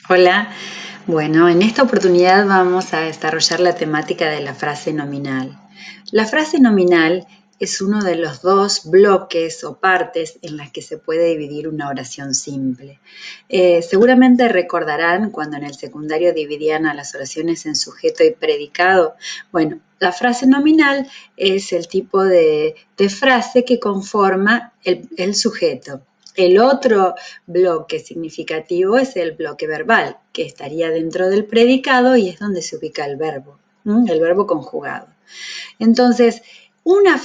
Hola, bueno, en esta oportunidad vamos a desarrollar la temática de la frase nominal. La frase nominal es uno de los dos bloques o partes en las que se puede dividir una oración simple. Seguramente recordarán cuando en el secundario dividían a las oraciones en sujeto y predicado. Bueno, la frase nominal es el tipo de frase que conforma el sujeto. El otro bloque significativo es el bloque verbal, que estaría dentro del predicado y es donde se ubica el verbo conjugado. Entonces, una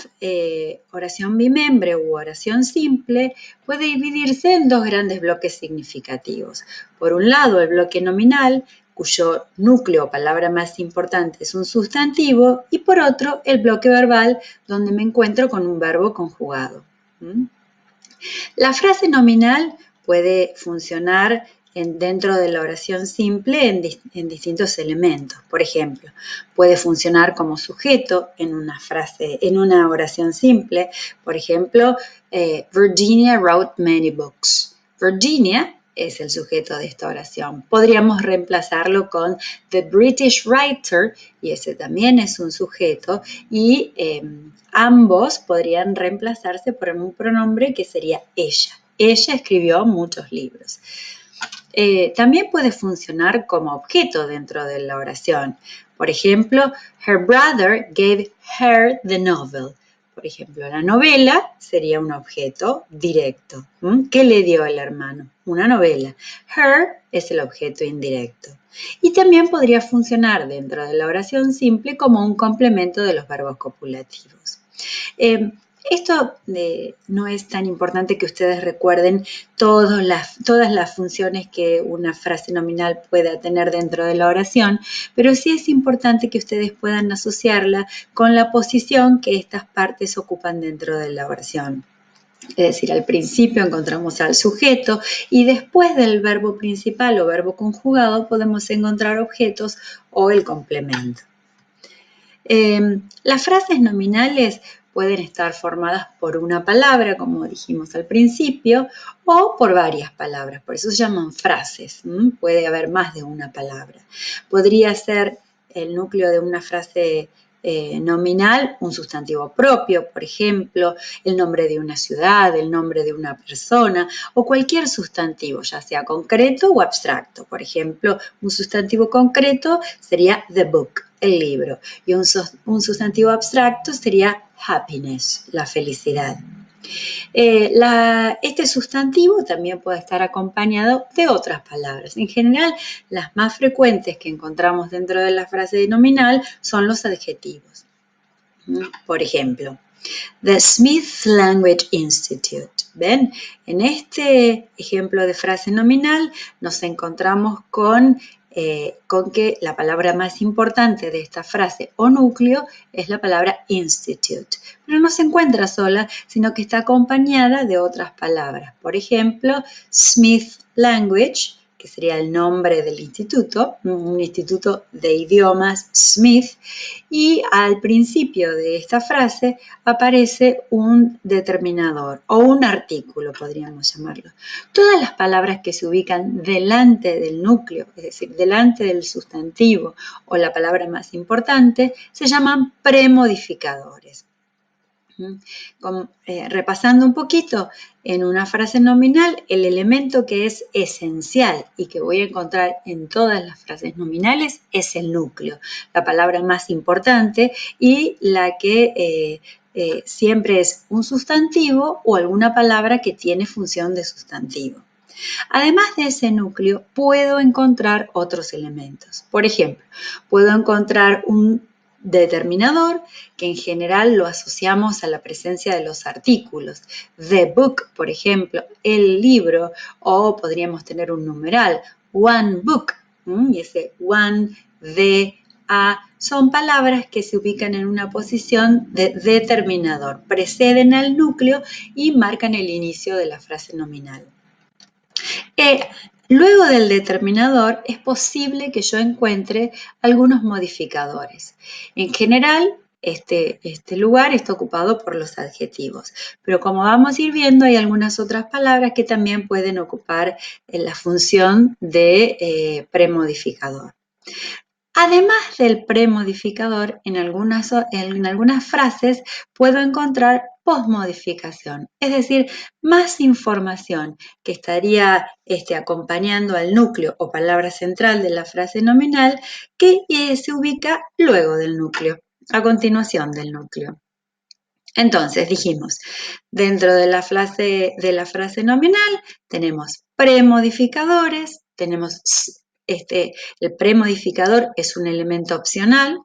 oración bimembre u oración simple puede dividirse en dos grandes bloques significativos. Por un lado, el bloque nominal, cuyo núcleo o palabra más importante es un sustantivo, y por otro, el bloque verbal, donde me encuentro con un verbo conjugado. La frase nominal puede funcionar dentro de la oración simple en distintos elementos. Por ejemplo, puede funcionar como sujeto en una oración simple. Por ejemplo, Virginia wrote many books. Virginia es el sujeto de esta oración. Podríamos reemplazarlo con the British writer, y ese también es un sujeto, y ambos podrían reemplazarse por un pronombre que sería ella. Ella escribió muchos libros. También puede funcionar como objeto dentro de la oración. Por ejemplo, her brother gave her the novel. Por ejemplo, la novela sería un objeto directo. ¿Qué le dio el hermano? Una novela. Her es el objeto indirecto. Y también podría funcionar dentro de la oración simple como un complemento de los verbos copulativos. Esto no es tan importante que ustedes recuerden todas las funciones que una frase nominal pueda tener dentro de la oración, pero sí es importante que ustedes puedan asociarla con la posición que estas partes ocupan dentro de la oración. Es decir, al principio encontramos al sujeto y después del verbo principal o verbo conjugado podemos encontrar objetos o el complemento. Las frases nominales pueden estar formadas por una palabra, como dijimos al principio, o por varias palabras, por eso se llaman frases. Puede haber más de una palabra. Podría ser el núcleo de una frase nominal, un sustantivo propio, por ejemplo, el nombre de una ciudad, el nombre de una persona o cualquier sustantivo, ya sea concreto o abstracto. Por ejemplo, un sustantivo concreto sería the book, el libro, y un sustantivo abstracto sería happiness, la felicidad. Este sustantivo también puede estar acompañado de otras palabras. En general, las más frecuentes que encontramos dentro de la frase nominal son los adjetivos. Por ejemplo, The Smith Language Institute. ¿Ven? En este ejemplo de frase nominal nos encontramos con que la palabra más importante de esta frase o núcleo es la palabra institute. Pero no se encuentra sola, sino que está acompañada de otras palabras. Por ejemplo, Smith Language, que sería el nombre del instituto, un instituto de idiomas Smith, y al principio de esta frase aparece un determinador o un artículo, podríamos llamarlo. Todas las palabras que se ubican delante del núcleo, es decir, delante del sustantivo o la palabra más importante, se llaman premodificadores. Repasando un poquito, en una frase nominal, el elemento que es esencial y que voy a encontrar en todas las frases nominales es el núcleo, la palabra más importante y la que siempre es un sustantivo o alguna palabra que tiene función de sustantivo. Además de ese núcleo, puedo encontrar otros elementos. Por ejemplo, puedo encontrar un determinador que en general lo asociamos a la presencia de los artículos. The book, por ejemplo, el libro, o podríamos tener un numeral, one book, y ese one, the, a, son palabras que se ubican en una posición de determinador, preceden al núcleo y marcan el inicio de la frase nominal. Luego del determinador es posible que yo encuentre algunos modificadores. En general, este lugar está ocupado por los adjetivos. Pero como vamos a ir viendo, hay algunas otras palabras que también pueden ocupar la función de premodificador. Además del premodificador, en algunas frases puedo encontrar posmodificación, es decir, más información que estaría acompañando al núcleo o palabra central de la frase nominal que se ubica luego del núcleo, a continuación del núcleo. Entonces, dijimos, dentro de la frase nominal tenemos premodificadores, tenemos el premodificador es un elemento opcional,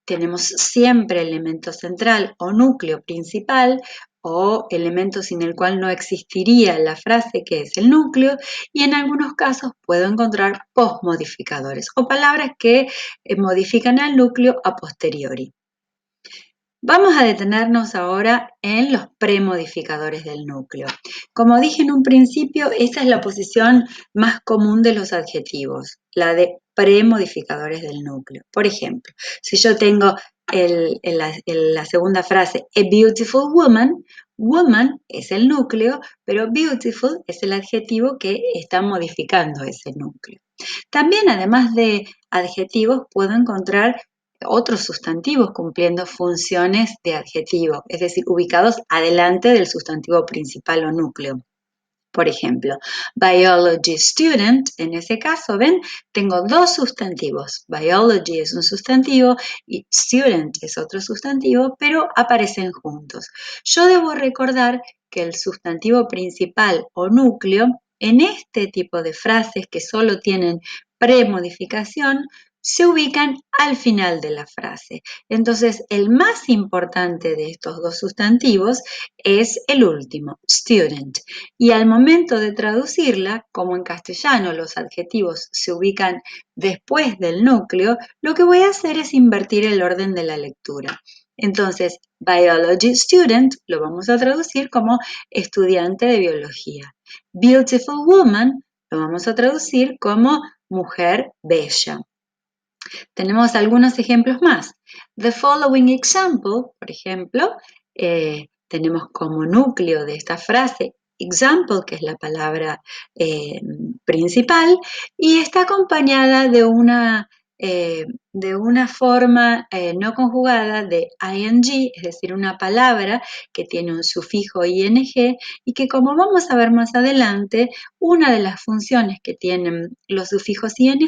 tenemos siempre elemento central o núcleo principal o elemento sin el cual no existiría la frase que es el núcleo, y en algunos casos puedo encontrar posmodificadores o palabras que modifican al núcleo a posteriori. Vamos a detenernos ahora en los premodificadores del núcleo. Como dije en un principio, esta es la posición más común de los adjetivos, la de premodificadores del núcleo. Por ejemplo, si yo tengo la segunda frase, a beautiful woman, woman es el núcleo, pero beautiful es el adjetivo que está modificando ese núcleo. También, además de adjetivos, puedo encontrar otros sustantivos cumpliendo funciones de adjetivo, es decir, ubicados adelante del sustantivo principal o núcleo. Por ejemplo, biology student, en ese caso, ven, tengo dos sustantivos. Biology es un sustantivo y student es otro sustantivo, pero aparecen juntos. Yo debo recordar que el sustantivo principal o núcleo, en este tipo de frases que solo tienen premodificación, se ubican al final de la frase. Entonces, el más importante de estos dos sustantivos es el último, student. Y al momento de traducirla, como en castellano los adjetivos se ubican después del núcleo, lo que voy a hacer es invertir el orden de la lectura. Entonces, biology student lo vamos a traducir como estudiante de biología. Beautiful woman lo vamos a traducir como mujer bella. Tenemos algunos ejemplos más. The following example, por ejemplo, tenemos como núcleo de esta frase example, que es la palabra principal, y está acompañada de una forma no conjugada de ing, es decir, una palabra que tiene un sufijo ing y que, como vamos a ver más adelante, una de las funciones que tienen los sufijos ing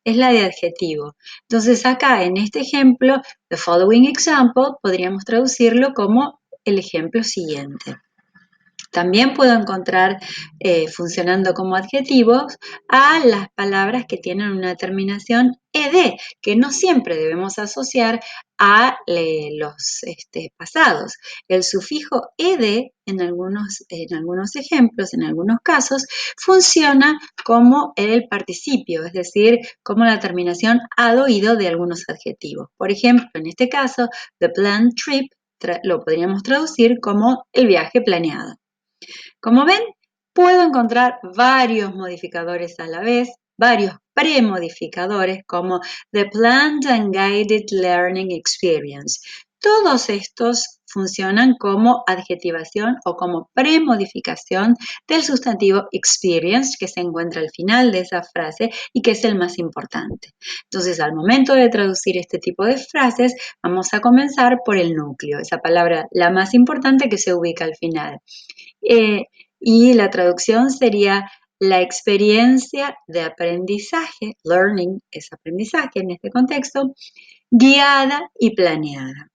es la de adjetivo. Entonces acá en este ejemplo, the following example, podríamos traducirlo como el ejemplo siguiente. También puedo encontrar funcionando como adjetivos a las palabras que tienen una terminación ed, que no siempre debemos asociar a los pasados. El sufijo ed en algunos ejemplos, en algunos casos, funciona como el participio, es decir, como la terminación ad oído de algunos adjetivos. Por ejemplo, en este caso, the planned trip lo podríamos traducir como el viaje planeado. Como ven, puedo encontrar varios modificadores a la vez, varios premodificadores como the Planned and Guided Learning Experience. Todos estos funcionan como adjetivación o como premodificación del sustantivo experience que se encuentra al final de esa frase y que es el más importante. Entonces, al momento de traducir este tipo de frases, vamos a comenzar por el núcleo, esa palabra la más importante que se ubica al final. Y la traducción sería la experiencia de aprendizaje, learning es aprendizaje en este contexto, guiada y planeada.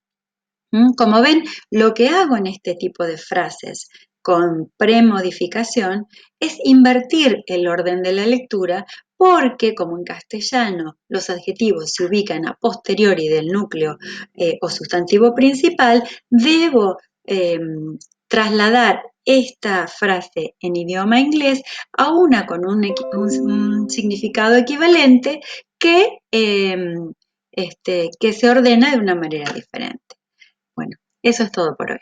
Como ven, lo que hago en este tipo de frases con premodificación es invertir el orden de la lectura porque, como en castellano los adjetivos se ubican a posteriori del núcleo o sustantivo principal, debo trasladar esta frase en idioma inglés a una con un significado equivalente que se ordena de una manera diferente. Bueno, eso es todo por hoy.